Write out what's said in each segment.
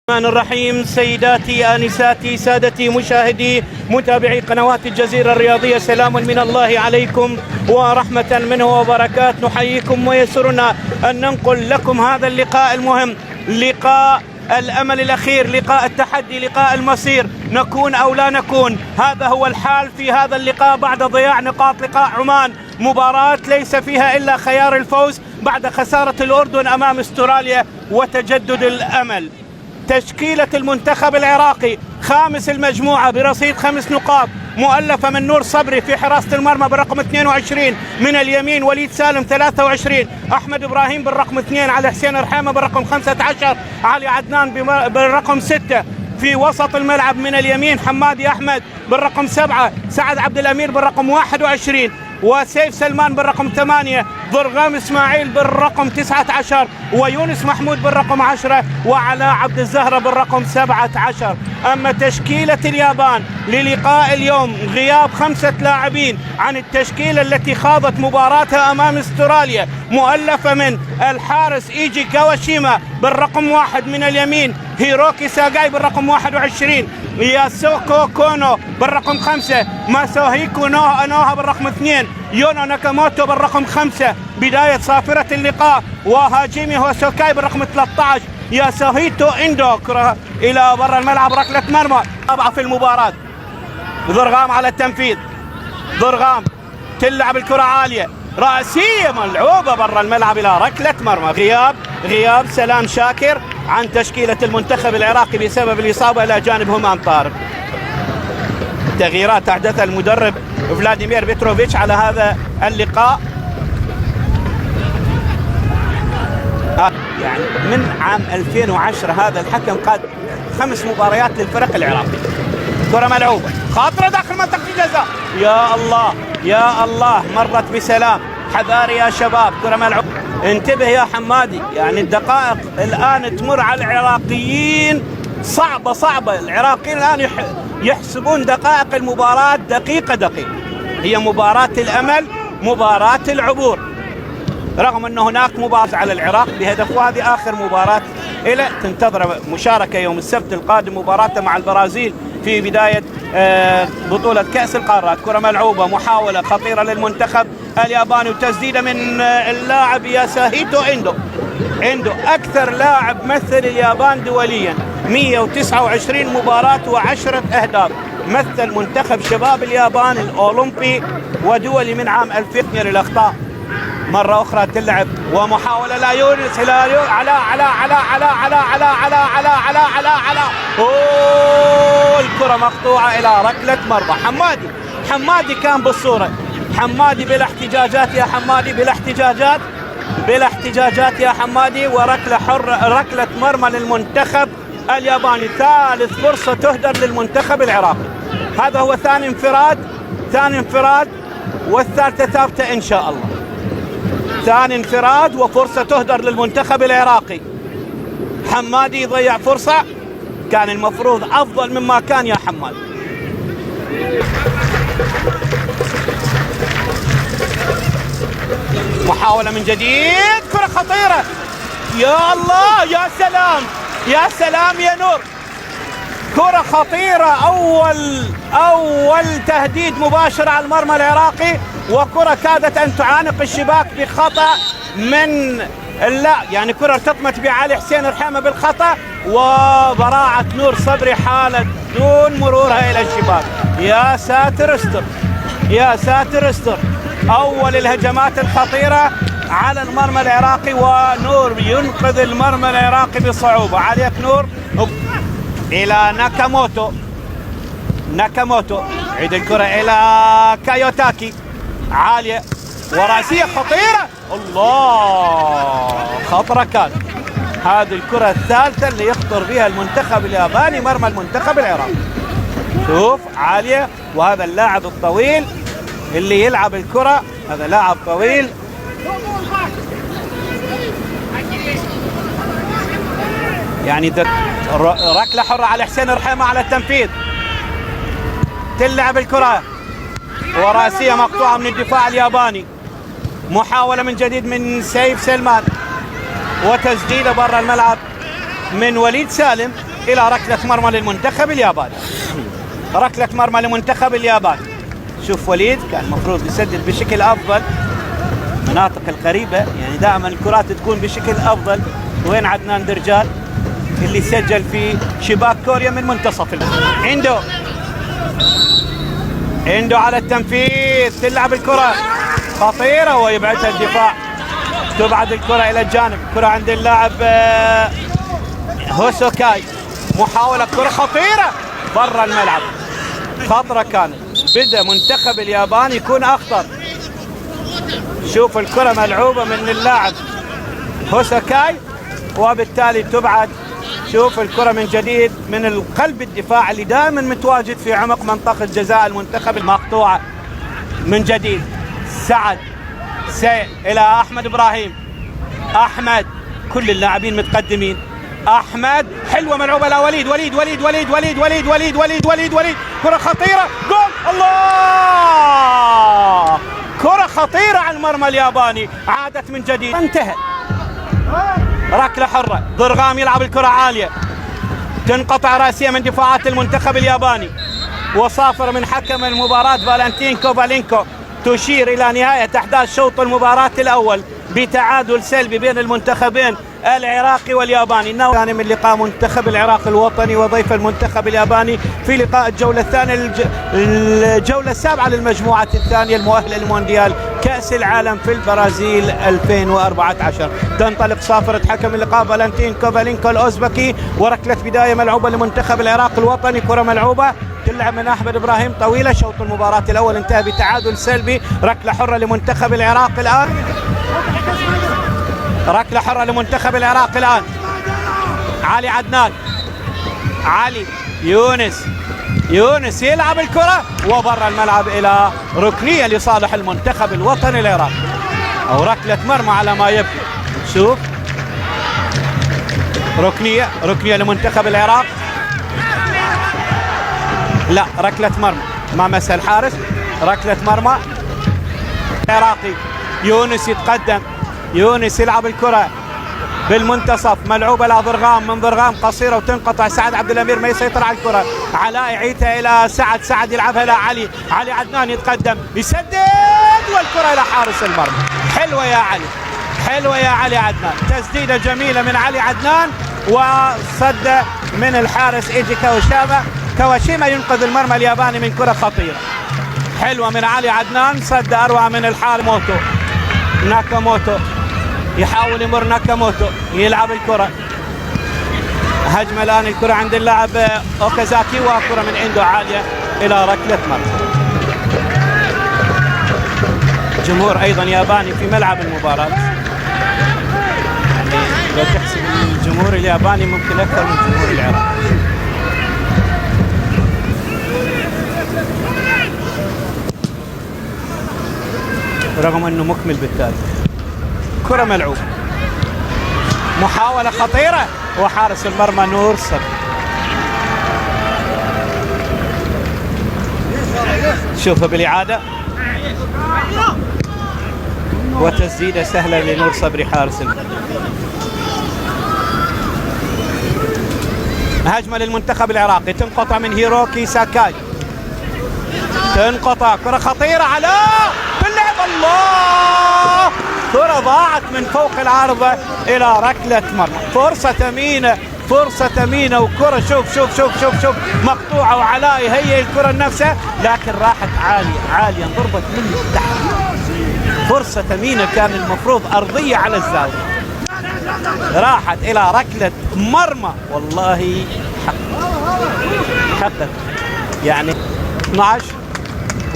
الرحمن الرحيم. سيداتي آنساتي سادتي مشاهدي متابعي قنوات الجزيرة الرياضية، سلام من الله عليكم ورحمة منه وبركات. نحييكم ويسرنا أن ننقل لكم هذا اللقاء المهم، لقاء الأمل الأخير، لقاء التحدي، لقاء المصير، نكون أو لا نكون. هذا هو الحال في هذا اللقاء بعد ضياع نقاط لقاء عمان، مباراة ليس فيها إلا خيار الفوز بعد خسارة الأردن أمام استراليا وتجدد الأمل. تشكيلة المنتخب العراقي خامس المجموعة برصيد 5 نقاط، مؤلفة من نور صبري في حراسة المرمى بالرقم 22، من اليمين وليد سالم 23، أحمد إبراهيم بالرقم 2، علي حسين رحيمة بالرقم 15، علي عدنان بالرقم 6. في وسط الملعب من اليمين حمادي أحمد بالرقم 7، سعد عبد الأمير بالرقم 21، وسيف سلمان بالرقم 8، ضرغام إسماعيل بالرقم 19، ويونس محمود بالرقم 10، وعلاء عبد الزهرة بالرقم 17. أما تشكيلة اليابان للقاء اليوم، غياب 5 لاعبين عن التشكيلة التي خاضت مباراتها أمام استراليا، مؤلفة من الحارس إيجي كاواشيما بالرقم 1 من اليمين، هيروكي ساغاي بالرقم 21، ياسوكو كونو بالرقم 5، ماسوهيكو نوها بالرقم 2، يونو ناكاموتو بالرقم 5. بداية صافرة اللقاء، وهاجيمي هوسوكاي بالرقم 13، ياسوهيتو اندو كرة إلى برا الملعب، ركلة مرمى. رابعة في المباراة، ضرغام على التنفيذ، ضرغام تلعب الكرة عالية رأسية ملعوبة برا الملعب إلى ركلة مرمى. غياب سلام شاكر عن تشكيلة المنتخب العراقي بسبب الإصابة إلى جانب همام طارق. تغييرات أحدثها المدرب فلاديمير بيتروفيتش على هذا اللقاء. يعني من عام 2010 هذا الحكم قاد 5 مباريات للفريق العراقي. كرة ملعوبة خاطرة داخل منطقة الجزاء، يا الله يا الله، مرت بسلام. حذاري يا شباب، كرة ملعوبة، انتبه يا حمادي. يعني الدقائق الآن تمر على العراقيين صعبة. العراقيين الآن يحسبون دقائق المباراة دقيقة. هي مباراة الأمل، مباراة العبور، رغم أن هناك مباراة على العراق بهدف، وهذه آخر مباراة إلى تنتظر مشاركة يوم السبت القادم، مباراة مع البرازيل في بداية بطولة كأس القارات. كرة ملعوبة، محاولة خطيرة للمنتخب الياباني، وتسديدة من اللاعب ياساهيتو اندو أكثر لاعب مثل اليابان دوليا، 129 مباراة و10 أهداف. مثل منتخب شباب اليابان الأولمبي ودولي من عام 2000. الأخطاء مرة أخرى تلعب، ومحاولة لا يونس على الكرة مقطوعة إلى ركلة مرمى. حمادي كان بالصورة، حمادي بلا احتجاجات يا حمادي، بلا احتجاجات يا حمادي، وركلة حرة، ركلة مرمى للمنتخب الياباني. ثالث فرصة تهدر للمنتخب العراقي. هذا هو ثاني انفراد والثالثة ثابتة إن شاء الله. ثاني انفراد وفرصة تهدر للمنتخب العراقي. حمادي يضيع فرصة، كان المفروض أفضل مما كان يا حمادي. محاولة من جديد، كرة خطيرة، يا الله يا سلام يا نور، كرة خطيرة. أول تهديد مباشر على المرمى العراقي، وكرة كادت أن تعانق الشباك بخطأ من يعني كرة ارتطمت بعلي حسين رحيمة بالخطأ، وبراعة نور صبري حالت دون مرورها إلى الشباك. يا ساتر استر، أول الهجمات الخطيرة على المرمى العراقي، ونور ينقذ المرمى العراقي بصعوبة. عليك نور إلى ناكاموتو، عيد الكرة إلى كايوتاكي، عالية وراسية خطيرة، الله خطرة كان. هذه الكرة الثالثة اللي يخطر بها المنتخب الياباني مرمى المنتخب العراقي. شوف عالية، وهذا اللاعب الطويل اللي يلعب الكرة، هذا لاعب طويل. يعني ركلة حرة على حسين رحيمة على التنفيذ، تلعب الكرة وراسية مقطوعة من الدفاع الياباني. محاولة من جديد من سيف سلمان، وتسديدة برا الملعب من وليد سالم. إلى ركلة مرمى للمنتخب الياباني. ركلة مرمى لمنتخب اليابان. شوف وليد كان المفروض يسدد بشكل أفضل، مناطق القريبة يعني دائما الكرات تكون بشكل أفضل. وين عدنان درجال اللي سجل في شباك كوريا من منتصف عنده على التنفيذ، تلعب الكرة خطيرة ويبعدها الدفاع، تبعد الكرة إلى الجانب. كرة عند اللاعب هوسوكاي، محاولة كرة خطيرة برا الملعب، خطرة كانت. بدأ منتخب اليابان يكون أخطر. شوف الكرة ملعوبة من اللاعب هوسوكاي وبالتالي تبعد. شوف الكرة من جديد من القلب الدفاع اللي دائما متواجد في عمق منطقة جزاء المنتخب، المقطوعة من جديد. سعد إلى أحمد إبراهيم، أحمد، كل اللاعبين متقدمين. أحمد حلوة ملعوبة لا وليد وليد وليد وليد وليد وليد وليد وليد وليد وليد كرة خطيرة، جول! الله، كرة خطيرة على المرمى الياباني، عادت من جديد، انتهت. ركلة حرة، ضرغام يلعب الكرة عالية، تنقطع راسية من دفاعات المنتخب الياباني، وصافر من حكم المباراة فالنتين كوفالينكو تشير إلى نهاية أحداث شوط المباراة الأول بتعادل سلبي بين المنتخبين العراقي والياباني. الثاني من لقاء منتخب العراق الوطني وضيف المنتخب الياباني في لقاء الجولة الثانية، الجولة السابعة للمجموعة الثانية المؤهلة للمونديال كأس العالم في البرازيل 2014. تنطلق صافرة حكم اللقاء فالنتين كوفالينكو الأوزبكي، وركلة بداية ملعوبة لمنتخب العراق الوطني. كرة ملعوبة تلعب من أحمد إبراهيم طويلة. شوط المباراة الأول انتهى بتعادل سلبي. ركلة حرة لمنتخب العراق الآن، ركلة حرة لمنتخب العراق الآن. علي عدنان، علي يونس يلعب الكرة وبرا الملعب إلى ركنية لصالح المنتخب الوطني العراقي، أو ركلة مرمى على ما يبدو. شوف ركنية لمنتخب العراق، لا ركلة مرمى، ما مسها الحارس، ركلة مرمى العراقي. يونس يتقدم، يونس يلعب الكرة بالمنتصف، ملعوبة لضرغام، من ضرغام قصيرة وتنقطع. سعد عبد الأمير ما يسيطر على الكرة، علاء يعيدها إلى سعد يلعبها لعلي، علي عدنان يتقدم يسدد والكرة إلى حارس المرمى. حلوة يا علي، حلوة يا علي عدنان، تسديدة جميلة من علي عدنان وصد من الحارس إيجي كواشيما ينقذ المرمى الياباني من كرة خطيرة. حلوة من علي عدنان، صد أروع من الحارس ناكاموتو، يحاول يمر ناكاموتو يلعب الكرة. هجمة الآن الكرة عند اللاعب أوكازاكي، وكرة من عنده عالية إلى ركلة مرمى. جمهور أيضا ياباني في ملعب المباراة، يعني لو تحسب الجمهور الياباني ممكن أكثر من جمهور العراق. رغم أنه مكمل بالتالي. كرة ملعوبة، محاولة خطيرة، وحارس المرمى نور صبري. شوفها بالإعادة، وتسديدة سهلة لنور صبري حارس المرمى. هجمة للمنتخب العراقي، تنقطع من هيروكي ساكاي، تنقطع، كرة خطيرة على باللعب، الله، كرة ضاعت من فوق العارضة إلى ركلة مرمى. فرصة ثمينة وكرة شوف مقطوعة، وعلاء هي الكرة نفسها لكن راحت عالية انضربت من تحت. فرصة ثمينة كان المفروض أرضية على الزاوية، راحت إلى ركلة مرمى. والله حقق يعني 12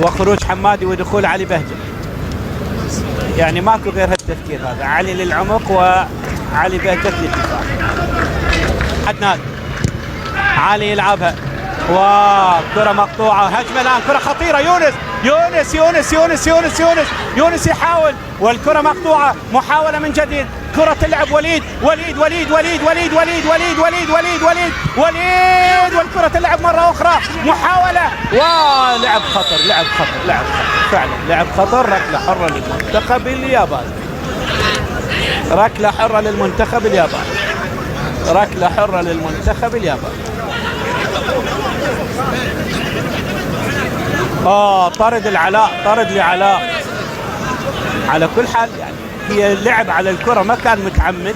وخروج حمادي ودخول علي بهجة، يعني ماكو غير هالتفكير هذا، علي للعمق وعلي بهجة للدفاع. عدنان، علي يلعبها وكرة مقطوعة. هجمة الآن، كرة خطيرة، يونس يحاول والكرة مقطوعة. محاولة من جديد، كرة تلعب وليد والكرة تلعب مرة أخرى، محاولة ولعب خطر، فعلا لعب خطر. ركلة حرة للمنتخب الياباني، ركلة حرة للمنتخب الياباني. ركلة حرة للمنتخب الياباني. طرد العلاء، طرد لعلاء. على كل حال يعني هي اللعب على الكرة، ما كان متعمد.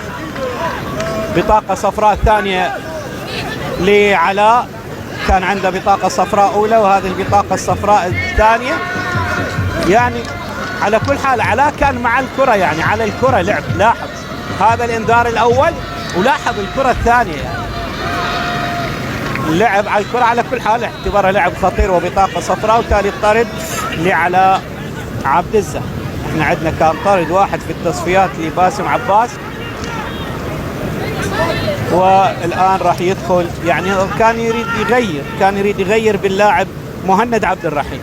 بطاقة صفراء ثانية لعلاء، كان عنده بطاقة صفراء أولى وهذه البطاقة الصفراء الثانية. يعني على كل حال علاء كان مع الكرة، يعني على الكرة لعب. لاحظ هذا الإنذار الأول ولاحظ الكرة الثانية، يعني لعب على الكرة. على كل حال اعتبرها لعب خطير وبطاقة صفراء، وتالي الطرد لعلاء عبد الزه. احنا عندنا كان طرد واحد في التصفيات لباسم عباس، والآن راح يدخل. يعني كان يريد يغير باللاعب مهند عبد الرحيم.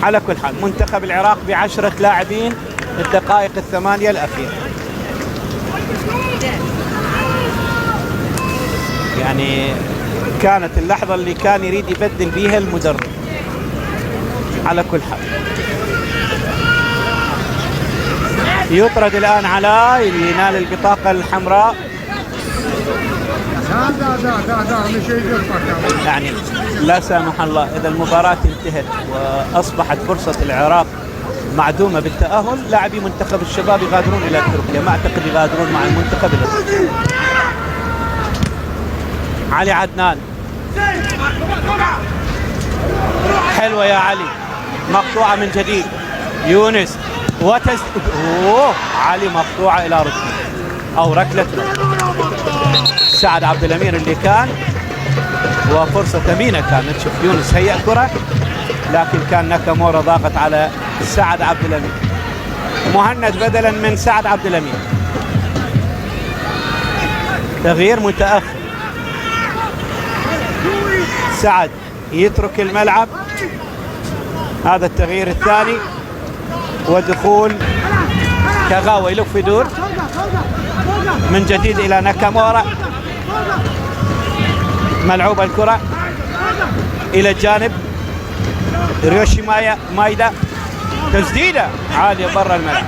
على كل حال منتخب العراق ب10 لاعبين الدقائق الثمانية الأخيرة. يعني كانت اللحظة اللي كان يريد يبدل بيها المدرب. على كل حال يطرد الآن علاء، ينال البطاقة الحمراء. يعني لا سامح الله إذا المباراة انتهت وأصبحت فرصة العراق معدومة بالتأهل، لاعبي منتخب الشباب يغادرون إلى تركيا. ما أعتقد يغادرون مع المنتخب الأسباني. علي عدنان، حلوة يا علي، مقطوعة من جديد. يونس علي مقطوعة إلى ركنة أو ركلة. سعد عبد الأمير اللي كان، وفرصة ثمينة كانت. شوف يونس هيأ كرة، لكن كان ناكامورا ضاغط على سعد عبد الأمير. مهند بدلا من سعد عبد الأمير. تغيير متأخر. سعد يترك الملعب، هذا التغيير الثاني، ودخول كغاوي يلف يدور من جديد إلى ناكامورا. ملعوبة الكرة إلى الجانب، ريوشي مايدا، تسديدة عالية برا الملعب.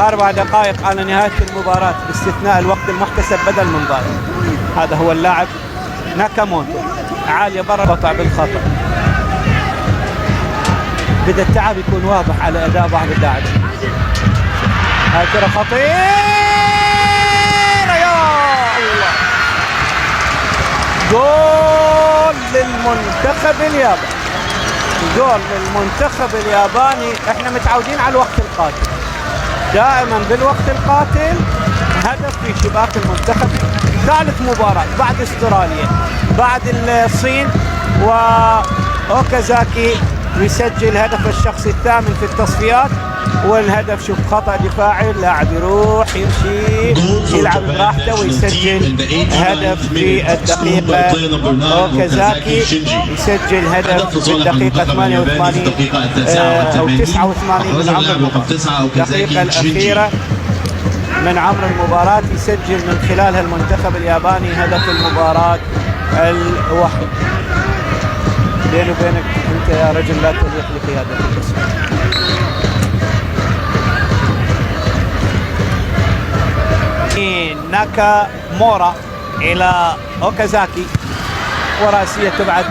4 دقائق على نهاية المباراة باستثناء الوقت المحتسب بدل من ضايع. هذا هو اللاعب ناكاموتو، عالية برا، قطع بالخطأ. بدأ التعب يكون واضح على أداء بعض اللاعبين. هاي كرة خطيرة يا الله، جول للمنتخب الياباني، جول للمنتخب الياباني. احنا متعودين على الوقت القاتل، دائما بالوقت القاتل هدف في شباك المنتخب. ثالث مباراة بعد استراليا، بعد الصين، وأوكازاكي يسجل هدف الشخصي الثامن في التصفيات. والهدف شوف خطأ دفاعي، اللاعب يروح يمشي يلعب براحته ويسجل هدف في الدقيقة. أوكازاكي يسجل هدف في الدقيقة 88 أو 89 من عمر الدقيقة الأخيرة من عمر المباراة، يسجل من خلالها المنتخب الياباني هدف المباراة الوحيد. بيني وبينك انت يا رجل لا تليق لقيادة الاسم. ناكامورا الى اوكازاكي، وراسية تبعد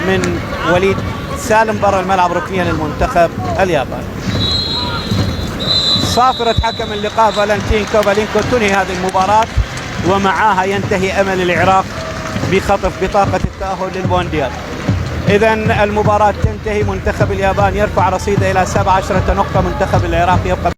من وليد سالم برا الملعب، ركنيا للمنتخب الياباني. صافرة حكم اللقاء فالنتين كوفالينكو تنهي هذه المباراة، ومعها ينتهي أمل العراق بخطف بطاقة التأهل للمونديال. إذن المباراة تنتهي، منتخب اليابان يرفع رصيده إلى 17 نقطة، منتخب العراق يبقى